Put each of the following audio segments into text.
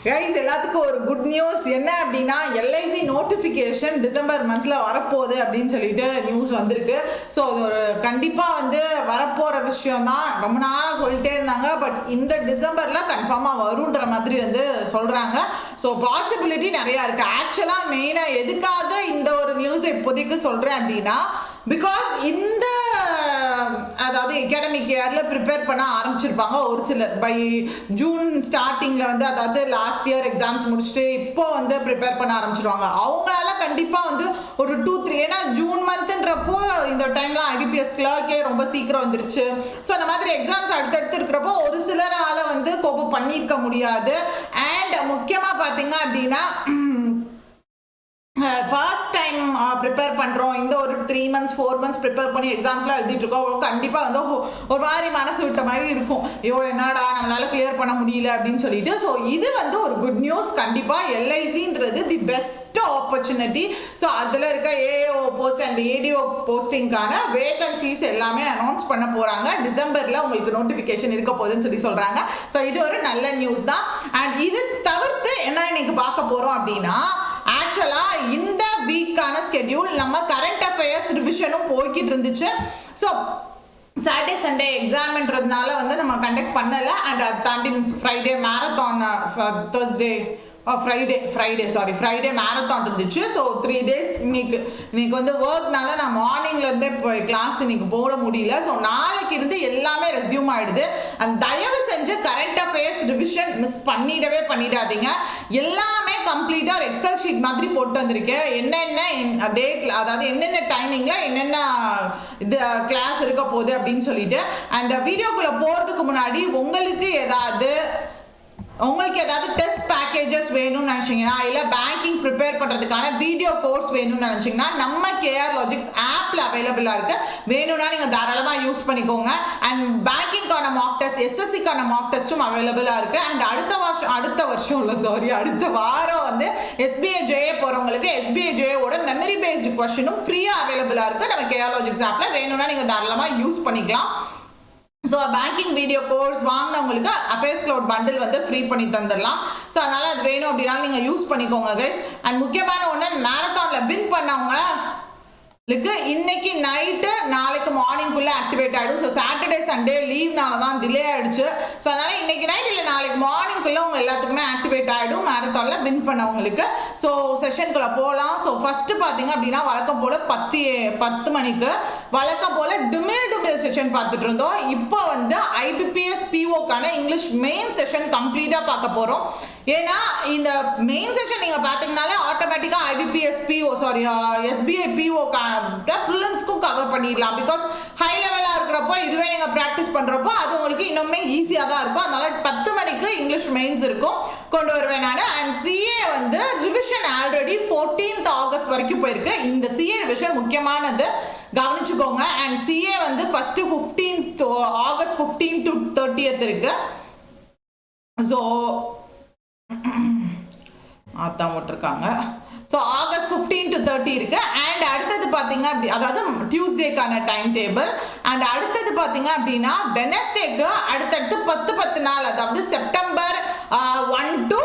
Guys எல்லாத்துக்கும் ஒரு good news என்ன அப்படின்னா எல்ஐசி நோட்டிஃபிகேஷன் டிசம்பர் மந்த்ல வரப்போகுது அப்படின்னு சொல்லிட்டு நியூஸ் வந்திருக்கு. ஸோ அது ஒரு கண்டிப்பாக வந்து வரப்போகிற விஷயம் தான். ரொம்ப நாளாக சொல்லிட்டே இருந்தாங்க, பட் இந்த டிசம்பரில் கன்ஃபார்மாக வருன்ற மாதிரி வந்து சொல்கிறாங்க. ஸோ பாசிபிலிட்டி நிறையா இருக்குது. ஆக்சுவலாக மெயினாக எதுக்காக இந்த ஒரு நியூஸை இப்போதைக்கு சொல்கிறேன் அப்படின்னா, பிகாஸ் இந்த அதாவது அகாடமிக் இயரில் ப்ரிப்பேர் பண்ண ஆரம்பிச்சிருப்பாங்க ஒரு சிலர். பை ஜூன் ஸ்டார்டிங்கில் வந்து அதாவது லாஸ்ட் இயர் எக்ஸாம்ஸ் முடிச்சுட்டு இப்போ வந்து ப்ரிப்பேர் பண்ண ஆரம்பிச்சிருவாங்க. அவங்களால கண்டிப்பாக வந்து ஒரு 2-3 ஏன்னா ஜூன் மந்த்ன்றப்போ இந்த டைம்லாம் ஐபிபிஎஸ் கிளர்க்கே ரொம்ப சீக்கிரம் வந்துருச்சு. ஸோ அந்த மாதிரி எக்ஸாம்ஸ் அடுத்தடுத்து இருக்கிறப்போ ஒரு சிலரால் வந்து கோப்பம் பண்ணியிருக்க முடியாது. அண்ட் முக்கியமாக பார்த்தீங்க அப்படின்னா ஃபர்ஸ்ட் டைம் ப்ரிப்பேர் பண்ணுறோம், இந்த ஒரு 3 months 4 months ப்ரிப்பேர் பண்ணி எக்ஸாம்ஸ்லாம் எழுதிட்டு இருக்கோம். கண்டிப்பாக வந்து ஒரு மாதிரி மனசு விட்ட மாதிரி இருக்கும், ஐயோ என்னடா நம்மளால கிளியர் பண்ண முடியல அப்படின்னு சொல்லிட்டு. ஸோ இது வந்து ஒரு குட் நியூஸ். கண்டிப்பாக எல்ஐசின்றது தி பெஸ்ட் ஆப்பர்ச்சுனிட்டி. ஸோ அதில் இருக்க ஏஓ போஸ்ட் அண்ட் ஏடிஓ போஸ்டிங்கான வேகன்சிஸ் எல்லாமே அனௌன்ஸ் பண்ண போகிறாங்க. டிசம்பரில் உங்களுக்கு நோட்டிஃபிகேஷன் இருக்க போகுதுன்னு சொல்லி சொல்கிறாங்க. ஸோ இது ஒரு நல்ல நியூஸ் தான். அண்ட் இது தவிர்த்து என்ன இன்னைக்கு பார்க்க போகிறோம் அப்படின்னா, ஆக்சுவலாக இந்த வீக்கான ஸ்கெடியூல் நம்ம கரண்ட் அஃபேர்ஸ் ரிவிஷனும் போய்கிட்டு இருந்துச்சு. ஸோ சாட்டர்டே சண்டே எக்ஸாம்ன்றதுனால வந்து நம்ம கண்டக்ட் பண்ணலை. அண்ட் அதை தாண்டி ஃப்ரைடே மேரத்தான், ஃப்ரைடே மேரத்தான் இருந்துச்சு. ஸோ 3 days இன்னைக்கு வந்து ஒர்க்னால நான் மார்னிங்லேருந்தே கிளாஸ் இன்னைக்கு போட முடியல. ஸோ நாளைக்கு இருந்து எல்லாமே ரெஸ்யூம் ஆகிடுது. அந்த தயவு செஞ்சு கரண்ட் அஃபேர்ஸ் ரிவிஷன் மிஸ் பண்ணிடாதீங்க. எல்லாமே கம்ப்ளீட்டாக ஒரு எக்ஸல் ஷீட் மாதிரி போட்டு வந்திருக்கேன். என்னென்ன டேட்ல அதாவது என்னென்ன டைமிங்கில் என்னென்ன இது கிளாஸ் இருக்க போகுது அப்படின்னு சொல்லிட்டு. அண்ட் வீடியோக்குள்ளே போகிறதுக்கு முன்னாடி உங்களுக்கு ஏதாவது டெஸ்ட் பேக்கேஜஸ் வேணும்னு நினச்சிங்கன்னா, இல்லை பேங்கிங் ப்ரிப்பேர் பண்ணுறதுக்கான வீடியோ கோர்ஸ் வேணும்னு நினச்சிங்கன்னா நம்ம KRLogix ஆப்பில் அவைலபிளாக இருக்குது. வேணும்னா நீங்கள் தாராளமாக யூஸ் பண்ணிக்கோங்க. அண்ட் பேங்கிங்கான மாக் டெஸ்ட், எஸ்எஸ்சிக்கான மாக் டெஸ்ட்டும் அவைலபிளாக இருக்குது. அண்ட் அடுத்த வாரம் வந்து SBI JA போகிறவங்களுக்கு SBI JAவோட மெமரி பேஸ்டு கொஸ்டினும் ஃப்ரீயாக அவைலபிளாக இருக்குது நம்ம KRLogix ஆப்பில். வேணும்னா நீங்கள் தாராளமாக யூஸ் பண்ணிக்கலாம். ஸோ பேங்கிங் வீடியோ கோர்ஸ் வாங்கினவங்களுக்கு AffairsCloud பண்டில் வந்து ஃப்ரீ பண்ணி தந்துடலாம். ஸோ அதனால் அது வேணும் அப்படின்னாலும் நீங்கள் யூஸ் பண்ணிக்கோங்க கைஸ். அண்ட் முக்கியமான ஒன்று, மேரத்தானில் வின் பண்ணவங்க இன்னைக்கு நைட்டு நாளைக்கு மார்னிங்குள்ளே ஆக்டிவேட் ஆகிடும். ஸோ சாட்டர்டே சண்டே லீவ்னால தான் டிலே ஆகிடுச்சு. ஸோ அதனால் இன்னைக்கு நைட் இல்லை நாளைக்கு மார்னிங்குள்ளே உங்கள் எல்லாத்துக்குமே ஆக்டிவேட் ஆகிடும் மேரத்தானில் வின் பண்ணவங்களுக்கு. ஸோ செஷனுக்குள்ளே போகலாம். ஸோ ஃபஸ்ட்டு பார்த்தீங்க அப்படின்னா வழக்கம் போல் 10 மணிக்கு வழக்கம் போல் டுமில் செஷன் பார்த்துட்டு இருந்தோம். இப்போ வந்து IBPS POக்கான இங்கிலீஷ் மெயின் செஷன் கம்ப்ளீட்டாக பார்க்க போகிறோம். ஏன்னா இந்த மெயின் செஷன் நீங்கள் பார்த்தீங்கன்னாலே ஆட்டோமேட்டிக்காக SBI PO ப்ரிலிம்ஸ்க்கும் கவர் பண்ணிடலாம். பிகாஸ் ஹை லெவலாக இருக்கிறப்போ இதுவே நீங்கள் ப்ராக்டிஸ் பண்ணுறப்போ அது உங்களுக்கு இன்னுமே ஈஸியாக தான் இருக்கும். அதனால 10 மணிக்கு இங்கிலீஷ் மெயின்ஸ் இருக்கும், கொண்டு வருவேன் நான். அண்ட் CA வந்து ரிவிஷன் ஆல்ரெடி 14th ஆகஸ்ட் வரைக்கும் போயிருக்கு. இந்த CA ரிவிஷன் முக்கியமானது, கவனிச்சுக்கோங்க. அண்ட் CA வந்து first 15th August 15 to 30th இருக்கு. ஸோ அதான் விட்டுருக்காங்க. ஸோ ஆகஸ்ட் 15 to 30 இருக்கு. அண்ட் அடுத்தது பார்த்தீங்க அதாவது டியூஸ்டேக்கான டைம் டேபிள். அண்ட் அடுத்தது பார்த்தீங்க அப்படின்னா வெனஸ்டேக்கு அடுத்தடுத்து 10 நாள், அதாவது செப்டம்பர் 1 to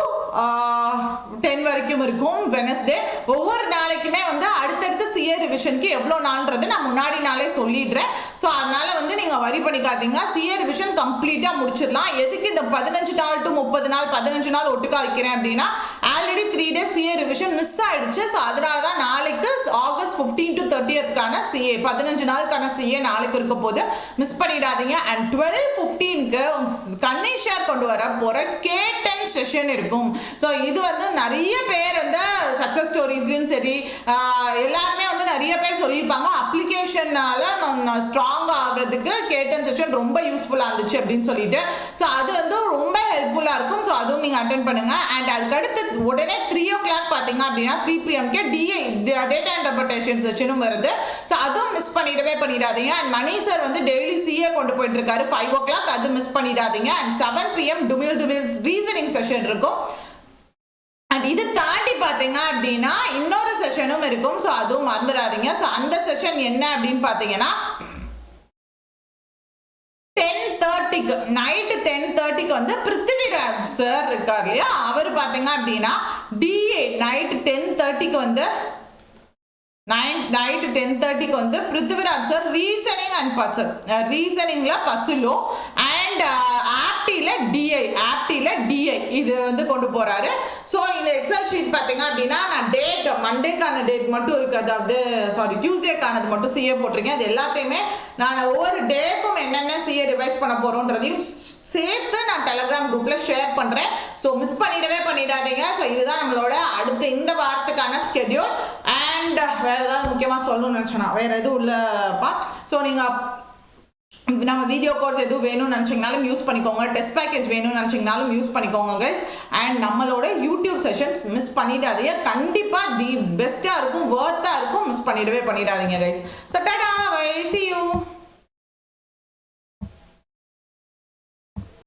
10 வரைக்கும் இருக்கும் வெனஸ்டே. ஒவ்வொரு நாளைக்குமே வந்து அடுத்தடுத்து CA ரிவிஷனுக்கு எவ்வளோ நாள்ன்றது நான் முன்னாடி நாளே சொல்லிடுறேன். ஸோ அதனால வந்து நீங்கள் வரி பண்ணிக்காதீங்க. CA ரிவிஷன் கம்ப்ளீட்டாக முடிச்சிடலாம். எதுக்கு இந்த 15 நாள் to 30 நாள் 15 நாள் ஒட்டுக்கா வைக்கிறேன் அப்படின்னா, already 3 days CA revision miss ஆயிடுச்சு. ஸோ அதனால தான் நாளைக்கு ஆகஸ்ட் 15 to 30th CA 15 நாளுக்கான CA நாளைக்கு இருக்க போது மிஸ் பண்ணிடாதீங்க. அண்ட் 12:15க்கு கணேஷர் கொண்டு வர போகிற K10 செஷன் இருக்கும். ஸோ இது வந்து நிறைய பேர் வந்து சக்ஸஸ் ஸ்டோரிஸ்லையும் சரி எல்லாருமே வந்து நிறைய பேர் சொல்லியிருப்பாங்க, அப்ளிகேஷனால ஸ்ட்ராங் ஆகிறதுக்கு K10 செஷன் ரொம்ப யூஸ்ஃபுல்லாக இருந்துச்சு அப்படின்னு சொல்லிட்டு. ஸோ அது வந்து ரொம்ப ஹெல்ப்ஃபுல்லாக இருக்கும். ஸோ அதுவும் நீங்கள் அட்டென்ட் பண்ணுங்க. அண்ட் அதுக்கடுத்து உடனே 3 o'clock பார்த்தீங்க அப்படின்னா 3 PM டேட்டா இன்டர்பிரேஷன் செஷனும் வருது. ஸோ அதுவும் மிஸ் பண்ணிடாதீங்க. அண்ட் மணி சார் வந்து டெய்லி CA கொண்டு போயிட்டு இருக்காரு 5 o'clock, அது மிஸ் பண்ணிடாதீங்க. அண்ட் 7 PM டுமில் ரீசனிங் செஷன் இருக்கும். அண்ட் இது தாண்டி பார்த்தீங்க அப்படின்னா இன்னொரு செஷனும் இருக்கும். ஸோ அதுவும் மறந்துடாதீங்க. ஸோ அந்த செஷன் என்ன அப்படின்னு பார்த்தீங்கன்னா 10:30 நைட்டு 10:30 வந்து பிருத்திவிராஜ் பிருத்திவிராஜ் சார் இருக்கார் இல்லையா, அவர் பார்த்தீங்க அப்படின்னா டிஏ நைட் 10:30க்கு வந்து நைட் 10:30க்கு வந்து Prithviraj sir reasoning and puzzle, ரீசனிங்கில் பசிலோ அண்ட் ஆப்டியில் டிஐ இது வந்து கொண்டு போகிறாரு. ஸோ இந்த எக்ஸல் ஷீட் பார்த்தீங்க அப்படின்னா நான் டேட் மண்டேக்கான டேட் மட்டும் இருக்குது, அதாவது டியூஸ்டேக்கானது மட்டும் சிஏ போட்டிருக்கேன். அது எல்லாத்தையுமே நான் ஒவ்வொரு டேக்கும் என்னென்ன சிஏ ரிவைஸ் பண்ண போகிறோன்றதையும் சேர்த்து நான் டெலகிராம் குரூப்பில் ஷேர் பண்ணுறேன். ஸோ மிஸ் பண்ணிடாதீங்க. ஸோ இதுதான் நம்மளோட அடுத்த இந்த வாரத்துக்கான ஸ்கெடியூல். அண்ட் வேறு ஏதாவது முக்கியமாக சொல்லணும்னு நினச்சேன்னா வேறு எதுவும் இல்லைப்பா. ஸோ நீங்கள் நம்ம வீடியோ கோர்ஸ் எதுவும் வேணும்னு நினச்சிங்கனாலும் யூஸ் பண்ணிக்கோங்க, டெஸ்ட் பேக்கேஜ் வேணும்னு நினச்சிங்கனாலும் யூஸ் பண்ணிக்கோங்க கைஸ். அண்ட் நம்மளோட யூடியூப் செஷன்ஸ் மிஸ் பண்ணிடாதீங்க, கண்டிப்பாக தி பெஸ்ட்டாக இருக்கும், வர்த்தாக இருக்கும், மிஸ் பண்ணிடாதீங்க guys. So tata, bye, see you.